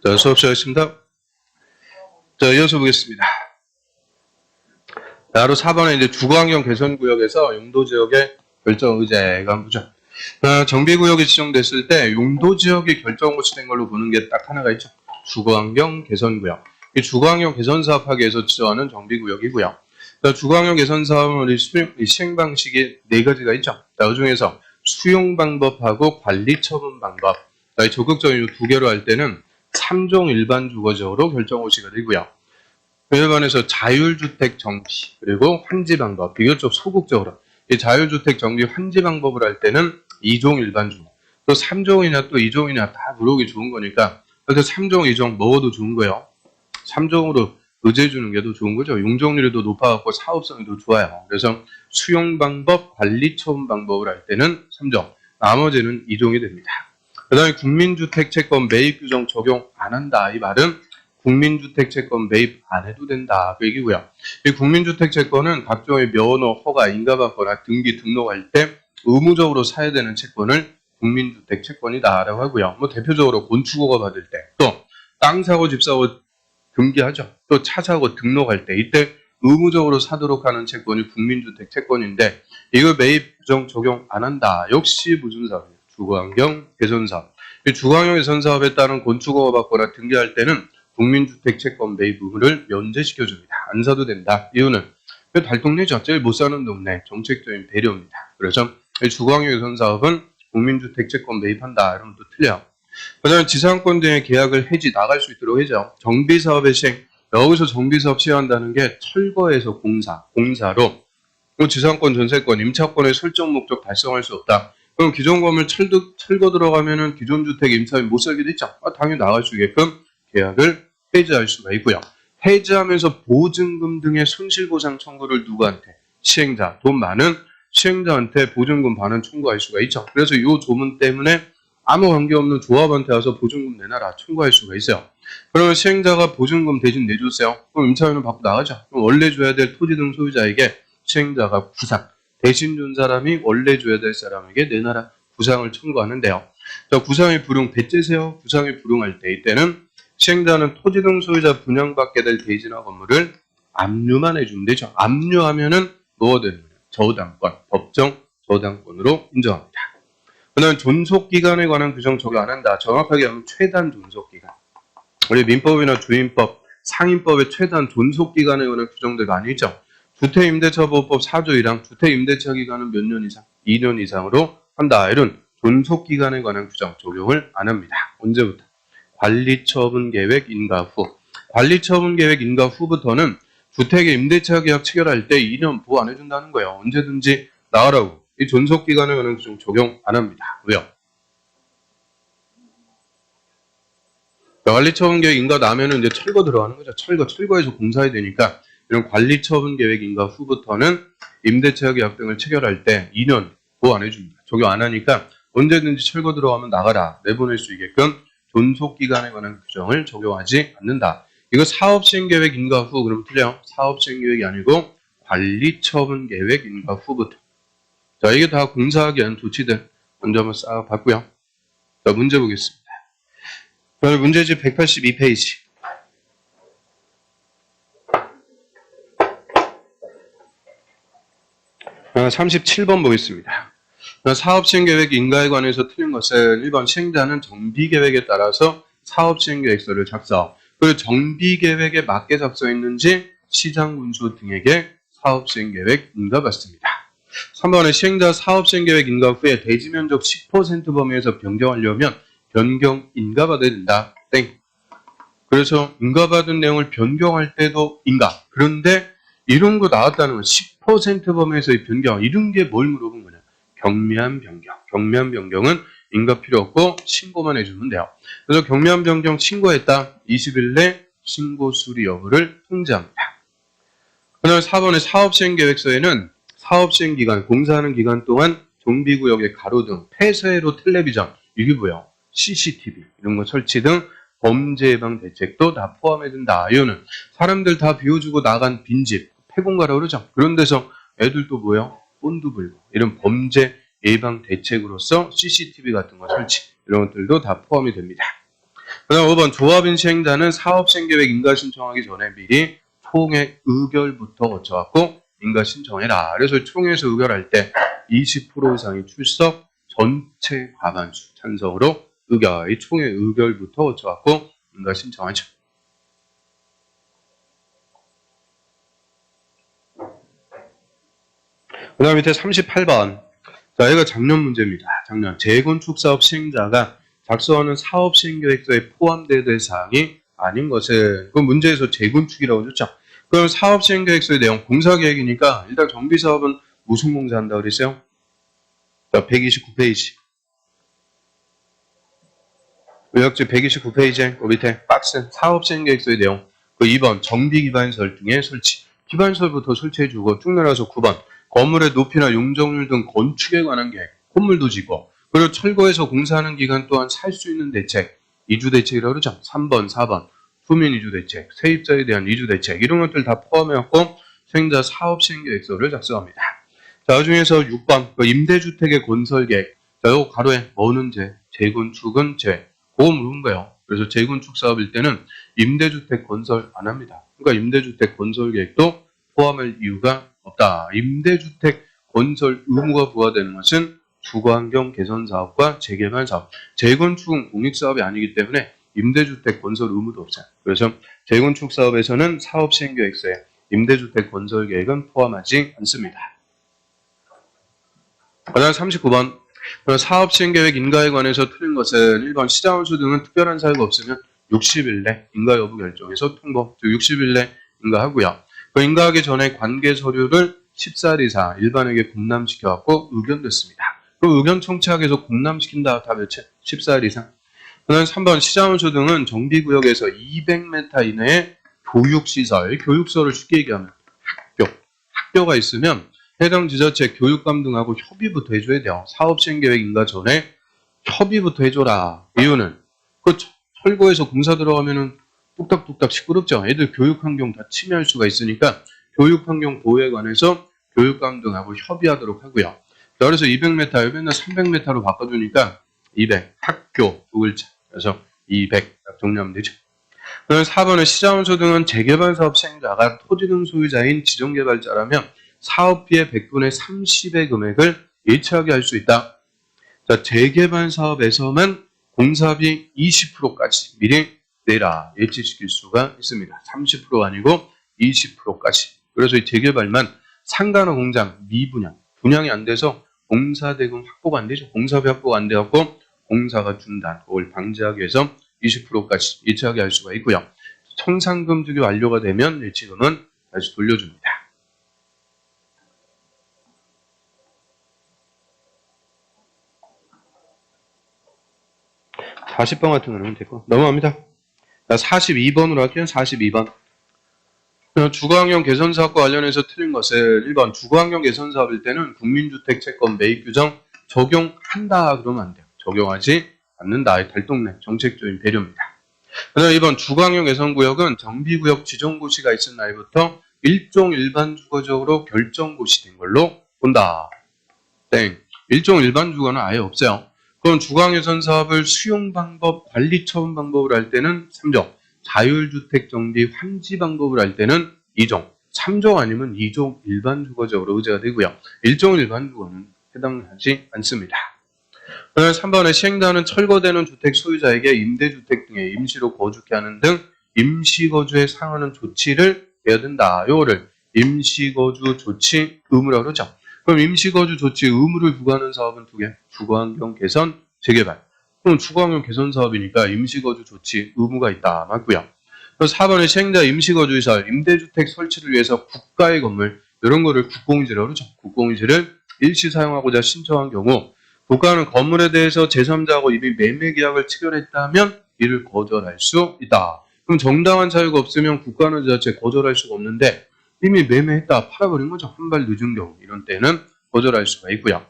자, 수업 시작하겠습니다. 자, 이어서 보겠습니다. 바로 4번에 이제 주거환경 개선구역에서 용도지역의 결정의제가 한번 보죠. 정비구역이 지정됐을 때 용도지역이 결정고시 된 걸로 보는 게 딱 하나가 있죠. 주거환경 개선구역. 이 주거환경 개선사업하기 위해서 지정하는 정비구역이고요. 주거환경 개선사업은 시행 방식이 4가지가 있죠. 자, 그 중에서 수용 방법하고 관리 처분 방법. 적극적인 2개로 할 때는 3종 일반 주거지역으로 결정고시가 되고요. 그에 관해서 자율주택 정비 그리고 환지 방법 이것 좀 소극적으로 이 자율주택 정비 환지 방법을 할 때는 2종 일반 주거 또 3종이냐 또 2종이냐 다 물어보기 좋은 거니까 그래서 3종 2종 먹어도 좋은 거예요. 3종으로 의제해 주는 게 더 좋은 거죠. 용적률이 더 높아갖고 사업성이 더 좋아요. 그래서 수용 방법 관리 처분 방법을 할 때는 3종 나머지는 2종이 됩니다. 그 다음에 국민주택채권 매입 규정 적용 안 한다. 이 말은 국민주택채권 매입 안 해도 된다. 그 얘기고요. 이 국민주택채권은 각종의 면허, 허가, 인가받거나 등기, 등록할 때 의무적으로 사야 되는 채권을 국민주택채권이다라고 하고요. 뭐 대표적으로 건축허가 받을 때, 또 땅 사고, 집 사고 등기하죠. 또 차 사고 등록할 때 이때 의무적으로 사도록 하는 채권이 국민주택채권인데 이거 매입 규정 적용 안 한다. 역시 무슨 사업이에요? 주거환경 개선사업. 이 주거환경 개선사업에 따른 건축허가 받거나 등기할 때는 국민주택채권 매입 의무를 면제시켜줍니다. 안 사도 된다. 이유는 달동네죠. 제일 못 사는 동네. 정책적인 배려입니다. 그래서 이 주거환경 개선사업은 국민주택채권 매입한다. 이러면 또 틀려요. 그 다음에 지상권 등의 계약을 해지 나갈 수 있도록 해죠. 정비사업의 시행. 여기서 정비사업 시행한다는 게 철거에서 공사로 지상권, 전세권, 임차권의 설정 목적 달성할 수 없다. 그럼 기존 건물 철거 들어가면은 기존 주택 임차인 못 살게 됐죠. 당연히 나갈 수 있게끔 계약을 해지할 수가 있고요. 해지하면서 보증금 등의 손실보상 청구를 누구한테? 시행자, 돈 많은 시행자한테 보증금 반환 청구할 수가 있죠. 그래서 이 조문 때문에 아무 관계없는 조합한테 와서 보증금 내놔라 청구할 수가 있어요. 그러면 시행자가 보증금 대신 내줬어요. 그럼 임차인은 받고 나가죠. 그럼 원래 줘야 될 토지 등 소유자에게 시행자가 구상, 대신 준 사람이 원래 줘야 될 사람에게 내놔라 구상을 청구하는데요. 자, 구상이 불응 배째세요. 구상이 불응할 때 이때는 시행자는 토지 등 소유자 분양받게 될 대지나 건물을 압류만 해주면 되죠. 압류하면은 뭐가 되는 거예요? 저당권, 법정 저당권으로 인정합니다. 그 다음에 존속기간에 관한 규정 적용 안 한다. 정확하게 하면 최단 존속기간. 우리 민법이나 주임법, 상임법의 최단 존속기간에 관한 규정들 많이 있죠. 주택임대차보호법 4조 1항 주택임대차 기간은 몇 년 이상? 2년 이상으로 한다. 이런 존속기간에 관한 규정 적용을 안 합니다. 언제부터? 관리처분계획 인가 후. 관리처분계획 인가 후부터는 주택의 임대차 계약 체결할 때 2년 보호 안 해준다는 거예요. 언제든지 나가라고. 이 존속기간에 관한 규정 적용 안 합니다. 왜요? 관리처분계획 인가 나면은 이제 철거 들어가는 거죠. 철거에서 공사해야 되니까 이런 관리처분계획 인가 후부터는 임대차 계약 등을 체결할 때 2년 보호 안 해줍니다. 적용 안 하니까 언제든지 철거 들어가면 나가라. 내보낼 수 있게끔 존속기간에 관한 규정을 적용하지 않는다. 이거 사업시행계획 인가 후 그러면 틀려요. 사업시행계획이 아니고 관리처분계획 인가 후부터. 자, 이게 다 공사하기 위한 조치들 먼저 한번 싹 봤고요. 자, 문제 보겠습니다. 자, 문제집 182페이지. 37번 보겠습니다. 사업시행계획 인가에 관해서 틀린 것은 1번 시행자는 정비계획에 따라서 사업시행계획서를 작성. 그리고 정비계획에 맞게 작성했는지 시장군수 등에게 사업시행계획 인가받습니다. 3번에 시행자 사업시행계획 인가 후에 대지면적 10% 범위에서 변경하려면 변경 인가받아야 된다. 땡. 그래서 인가받은 내용을 변경할 때도 인가. 그런데 이런 거 나왔다는 건 10% 범위에서의 변경. 이런 게 뭘 물어본 거냐. 경미한 변경. 경미한 변경은 인가 필요 없고 신고만 해주면 돼요. 그래서 경미한 변경 신고했다. 20일 내 신고 수리 여부를 통지합니다. 그 다음에 4번의 사업시행계획서에는 사업시행기간, 공사하는 기간 동안 정비구역의 가로등, 폐쇄로 텔레비전, 이게 뭐야? CCTV 이런 거 설치 등 범죄 예방 대책도 다 포함해 든다. 이거는 사람들 다 비워주고 나간 빈집, 폐공가라 그러죠. 그런 데서 애들도 뭐야? 본드 불고 이런 범죄 예방 대책으로서 CCTV 같은 거 설치 이런 것들도 다 포함이 됩니다. 그다음 5번 조합인 시행자는 사업시행계획 인가 신청하기 전에 미리 총회 의결부터 거쳐갖고 인가 신청해라. 그래서 총회에서 의결할 때 20% 이상이 출석, 전체 과반수 찬성으로 의결, 이 총회 의결부터 거쳐갖고 인가 신청하죠. 그 다음 밑에 38번. 자, 이거 작년 문제입니다. 작년. 재건축 사업 시행자가 작성하는 사업 시행계획서에 포함되어야 될 사항이 아닌 것은, 그 문제에서 재건축이라고 했죠. 그럼 사업 시행계획서의 내용, 공사계획이니까 일단 정비사업은 무슨 공사한다고 그랬어요? 자, 129페이지. 요약지 129페이지에 그 밑에 박스 사업 시행계획서의 내용. 그 2번 정비기반시설 등의 설치. 기반시설부터 설치해주고 쭉 내려서 9번 건물의 높이나 용적률 등 건축에 관한 계획, 건물도 짓고, 그리고 철거해서 공사하는 기간 동안 살 수 있는 대책, 이주대책이라고 그러죠. 3번, 4번, 투민 이주대책, 세입자에 대한 이주대책, 이런 것들 다 포함해갖고 수행자 사업시행계획서를 작성합니다. 자, 그중에서 6번, 임대주택의 건설계획. 자, 요거 가로에 뭐는 제, 재건축은 제, 그거 물은 거예요. 그래서 재건축 사업일 때는 임대주택 건설 안 합니다. 그러니까 임대주택 건설계획도 포함할 이유가 없다. 임대주택 건설 의무가 부과되는 것은 주거환경 개선 사업과 재개발 사업, 재건축은 공익사업이 아니기 때문에 임대주택 건설 의무도 없어요. 그래서 재건축 사업에서는 사업시행계획서에 임대주택 건설 계획은 포함하지 않습니다. 그다음 39번 사업시행계획 인가에 관해서 틀린 것은 1번 시장원수 등은 특별한 사유가 없으면 60일 내 인가 여부 결정해서 통보, 즉 60일 내 인가하고요. 그 인가하기 전에 관계 서류를 14일 이상 일반에게 공람시켜갖고 의견됐습니다. 그 의견 청취하기위해서 공람시킨다. 다 몇째? 14일 이상. 그다음 3번 시장원수 등은 정비구역에서 200m 이내에 교육시설, 교육소를 쉽게 얘기하면 학교가 있으면 해당 지자체 교육감 등하고 협의부터 해줘야 돼요. 사업시행계획 인가 전에 협의부터 해줘라. 이유는 그 철거해서 공사 들어가면은 뚝딱뚝딱 시끄럽죠. 애들 교육환경 다 침해할 수가 있으니까 교육환경 보호에 관해서 교육감 등하고 협의하도록 하고요. 그래서 200m, 맨날 300m로 바꿔주니까 200, 학교 두 글자. 그래서 200 정리하면 되죠. 그럼 4번은 시장원수 등은 재개발 사업 시행자가 토지 등 소유자인 지정개발자라면 사업비의 100분의 30의 금액을 예치하게 할 수 있다. 자, 재개발 사업에서만 공사비 20%까지 미리 내라 예치시킬 수가 있습니다. 30%가 아니고 20%까지. 그래서 이 재개발만 상가나 공장 미분양, 분양이 안 돼서 공사대금 확보가 안 되죠. 공사비 확보가 안 돼갖고 공사가 중단, 그걸 방지하기 위해서 20%까지 예치하게 할 수가 있고요. 청산금득이 완료가 되면 예치금은 다시 돌려줍니다. (40번) 같은 거는 됐고 넘어갑니다. 42번으로 할게요. 42번. 주거환경 개선 사업과 관련해서 틀린 것은 1번 주거환경 개선 사업일 때는 국민주택 채권 매입 규정 적용한다 그러면 안 돼요. 적용하지 않는다. 달동네 정책적인 배려입니다. 그다음 2번 주거환경 개선구역은 정비구역 지정고시가 있은 날부터 일종 일반 주거적으로 결정고시된 걸로 본다. 땡. 일종 일반 주거는 아예 없어요. 그럼 주거환경 개선 사업을 수용 방법, 관리 처분 방법을 할 때는 3종, 자율주택 정비 환지 방법을 할 때는 2종, 3종 아니면 2종 일반 주거적으로 의제가 되고요. 일종 일반 주거는 해당하지 않습니다. 3번에 시행자는 철거되는 주택 소유자에게 임대주택 등에 임시로 거주케 하는 등 임시거주에 상하는 조치를 해야 된다. 요거를 임시거주 조치 의무라고 그러죠. 그럼 임시거주 조치 의무를 부과하는 사업은 두 개. 주거환경 개선, 재개발. 그럼 주거환경 개선 사업이니까 임시거주 조치 의무가 있다. 맞고요. 그럼 4번에 시행자 임시거주시설, 임대주택 설치를 위해서 국가의 건물, 이런 거를 국공유지라고 그러죠. 국공유지를 일시 사용하고자 신청한 경우 국가는 건물에 대해서 제3자하고 이미 매매 계약을 체결했다면 이를 거절할 수 있다. 그럼 정당한 사유가 없으면 국가는 지자체 거절할 수가 없는데 이미 매매했다, 팔아버린 거죠. 한 발 늦은 경우 이런 때는 거절할 수가 있고요.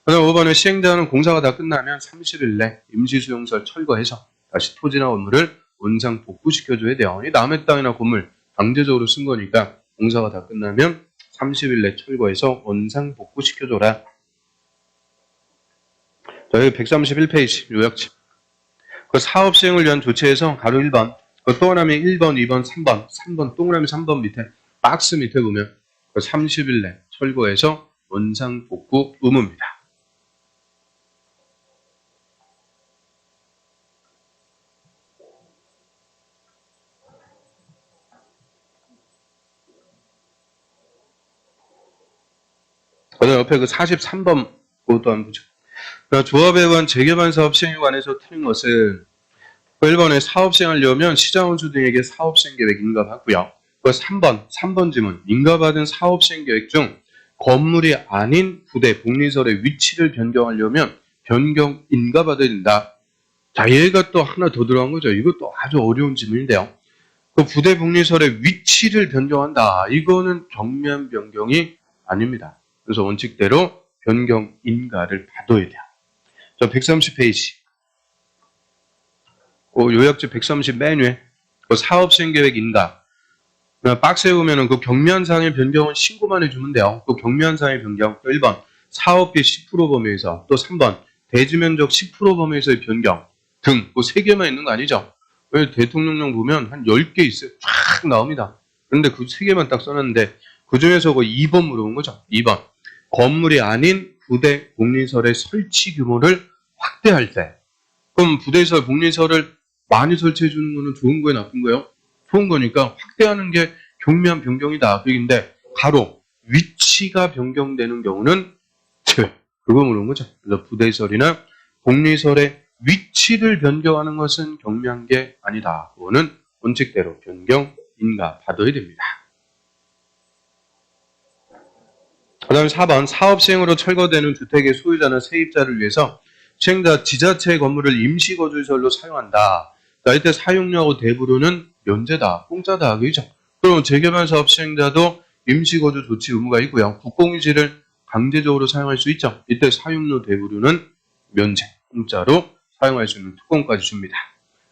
그다음 5번에 시행자는 공사가 다 끝나면 30일 내 임시수용설 철거해서 다시 토지나 건물을 원상 복구시켜줘야 돼요. 이 남의 땅이나 건물 강제적으로 쓴 거니까 공사가 다 끝나면 30일 내 철거해서 원상 복구시켜줘라. 자, 여기 131페이지 요약집. 그 사업 시행을 위한 조치에서 가로 1번, 그 동그라미 1번, 2번, 3번 동그라미 3번 밑에 박스 밑에 보면 그 30일 내 철거해서 원상 복구 의무입니다. 그다음 옆에 그 43번 그것도 한번 보죠. 조합에 의한 재개발 사업 시행에 관해서 틀린 것은 1번에 사업 시행하려면 시장원수 등에게 사업 시행 계획 인가받고요. 3번 지문 인가받은 사업 시행 계획 중 건물이 아닌 부대 복리설의 위치를 변경하려면 변경 인가받아야 된다. 자, 얘가 또 하나 더 들어간 거죠. 이것도 아주 어려운 지문인데요. 그 부대 복리설의 위치를 변경한다. 이거는 경면 변경이 아닙니다. 그래서 원칙대로 변경 인가를 받아야 돼요. 자, 130페이지. 요약지 130 맨 위에 사업 시행 계획 인가. 박스에 보면은 그 경미한사항의 변경은 신고만 해주면 돼요. 그 경미한사항의 변경. 1번 사업비 10% 범위에서, 또 3번 대지면적 10% 범위에서의 변경 등 그 3개만 있는 거 아니죠? 왜 대통령령 보면 한 10개 있어요. 쫙 나옵니다. 그런데 그 3개만 딱 써놨는데 그 중에서 그 2번 물어본 거죠. 2번 건물이 아닌 부대 복리설의 설치 규모를 확대할 때, 그럼 부대설 복리설을 많이 설치해 주는 거는 좋은 거예요, 나쁜 거예요? 좋은 거니까 확대하는 게 경미한 변경이다. 그인데 가로 위치가 변경되는 경우는 그거 물은 거죠. 그래서 부대설이나 복리설의 위치를 변경하는 것은 경미한 게 아니다. 그거는 원칙대로 변경 인가 받아야 됩니다. 그 다음에 4번 사업 시행으로 철거되는 주택의 소유자나 세입자를 위해서 시행자 지자체 건물을 임시거주시설로 사용한다. 자, 이때 사용료하고 대부로는 면제다, 공짜다, 그죠? 그럼 재개발 사업 시행자도 임시거주 조치 의무가 있고요. 국공유지를 강제적으로 사용할 수 있죠. 이때 사용료 대부로는 면제, 공짜로 사용할 수 있는 특권까지 줍니다.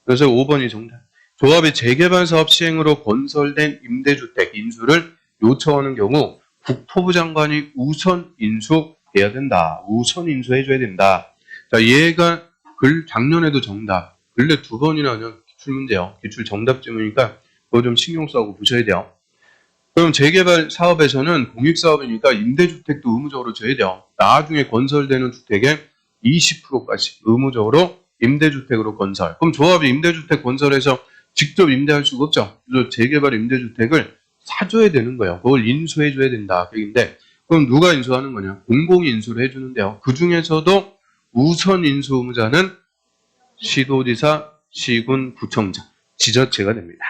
그래서 5번이 정답. 조합이 재개발 사업 시행으로 건설된 임대주택 인수를 요청하는 경우 국토부 장관이 우선 인수해야 된다. 우선 인수해줘야 된다. 자, 얘가 작년에도 정답. 근래 2번이나 그냥 기출문제요. 기출 정답 질문이니까 그거 좀 신경 써고 보셔야 돼요. 그럼 재개발 사업에서는 공익사업이니까 임대주택도 의무적으로 줘야 돼요. 나중에 건설되는 주택의 20%까지 의무적으로 임대주택으로 건설. 그럼 조합이 임대주택 건설해서 직접 임대할 수가 없죠. 그래서 재개발 임대주택을 사줘야 되는 거예요. 그걸 인수해줘야 된다. 그런데 그럼 누가 인수하는 거냐? 공공이 인수를 해주는데요. 그 중에서도 우선 인수 의무자는 시도지사, 시군, 구청장, 지자체가 됩니다.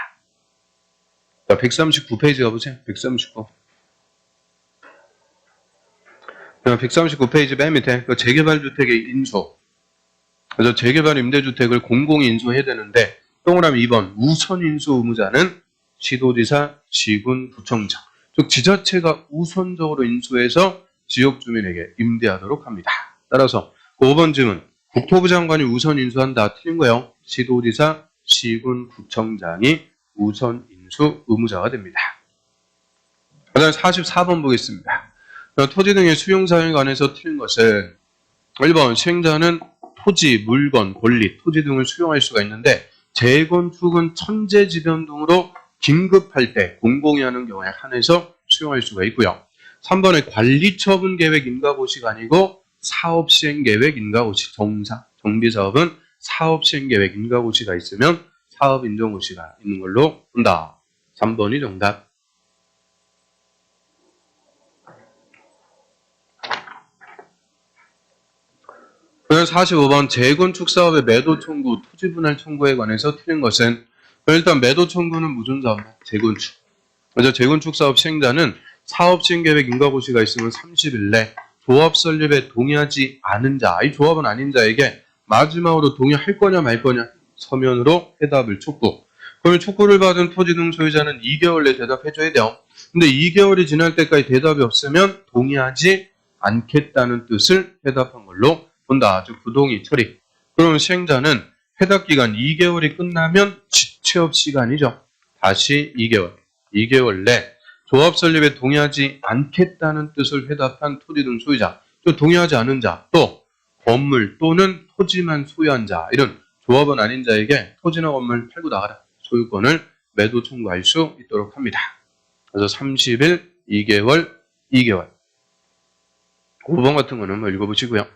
자, 139페이지 가보세요. 139. 139페이지 맨 밑에 그 재개발 주택의 인수. 그래서 재개발 임대주택을 공공이 인수해야 되는데 동그라미 2번 우선 인수 의무자는 시도지사, 시군, 구청장. 즉 지자체가 우선적으로 인수해서 지역 주민에게 임대하도록 합니다. 따라서 5번 질문. 국토부 장관이 우선 인수한다. 틀린 거예요. 시도지사, 시군, 구청장이 우선 인수 의무자가 됩니다. 그 다음 44번 보겠습니다. 토지 등의 수용 사용에 관해서 틀린 것은 1번 시행자는 토지, 물건, 권리, 토지 등을 수용할 수가 있는데 재건축은 천재지변 등으로 긴급할 때 공공이 하는 경우에 한해서 수용할 수가 있고요. 3번에 관리처분 계획 인가고시가 아니고 사업시행계획 인가고시, 정비사업은 사업시행계획 인가고시가 있으면 사업인정고시가 있는 걸로 본다. 3번이 정답. 그래서 45번 재건축 사업의 매도 청구, 토지 분할 청구에 관해서 틀린 것은 일단 매도 청구는 무슨 사업? 재건축. 그래서 재건축 사업 시행자는 사업 시행 계획 인가고시가 있으면 30일 내 조합 설립에 동의하지 않은 자, 이 조합은 아닌 자에게 마지막으로 동의할 거냐 말 거냐 서면으로 해답을 촉구. 그러면 촉구를 받은 토지 등 소유자는 2개월 내 대답해줘야 돼요. 근데 2개월이 지날 때까지 대답이 없으면 동의하지 않겠다는 뜻을 해답한 걸로 본다. 즉 부동의 처리. 그러면 시행자는 해답 기간 2개월이 끝나면 지체업 시간이죠. 다시 2개월 내 조합 설립에 동의하지 않겠다는 뜻을 해답한 토지 등 소유자, 또 동의하지 않은 자, 또 건물 또는 토지만 소유한 자, 이런 조합원 아닌 자에게 토지나 건물 팔고 나가라. 소유권을 매도 청구할 수 있도록 합니다. 그래서 30일, 2개월, 2개월. 5번 같은 거는 한번 읽어보시고요.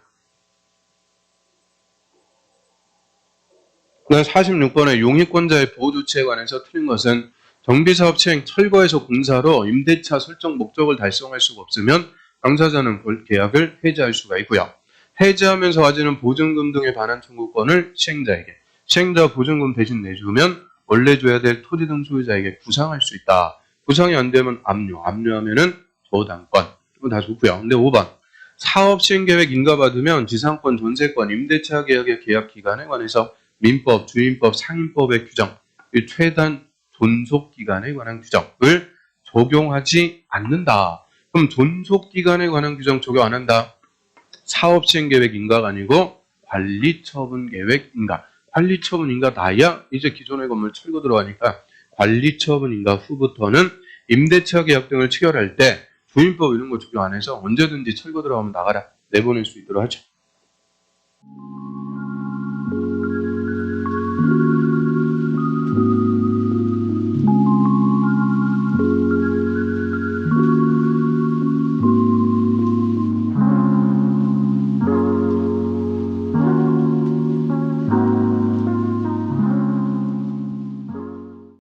46번의 용의권자의 보호조치에 관해서 틀린 것은 정비사업 시행 철거에서 공사로 임대차 설정 목적을 달성할 수가 없으면 당사자는 계약을 해지할 수가 있고요. 해지하면서 가지는 보증금 등의 반환 청구권을 시행자에게, 시행자 보증금 대신 내주면 원래 줘야 될 토지 등 소유자에게 구상할 수 있다. 구상이 안 되면 압류, 압류하면은 저당권. 이거 다 좋고요. 근데 5번. 사업 시행 계획 인가받으면 지상권, 전세권, 임대차 계약의 계약 기간에 관해서 민법, 주민법, 상인법의 규정, 이 최단 존속 기간에 관한 규정을 적용하지 않는다. 그럼 존속 기간에 관한 규정 적용 안 한다. 사업 시행 계획 인가가 아니고 관리 처분 계획 인가. 관리 처분 인가 나야 이제 기존의 건물 철거 들어가니까 관리 처분 인가 후부터는 임대차 계약 등을 체결할 때 주민법 이런 거 적용 안 해서 언제든지 철거 들어가면 나가라. 내보낼 수 있도록 하죠.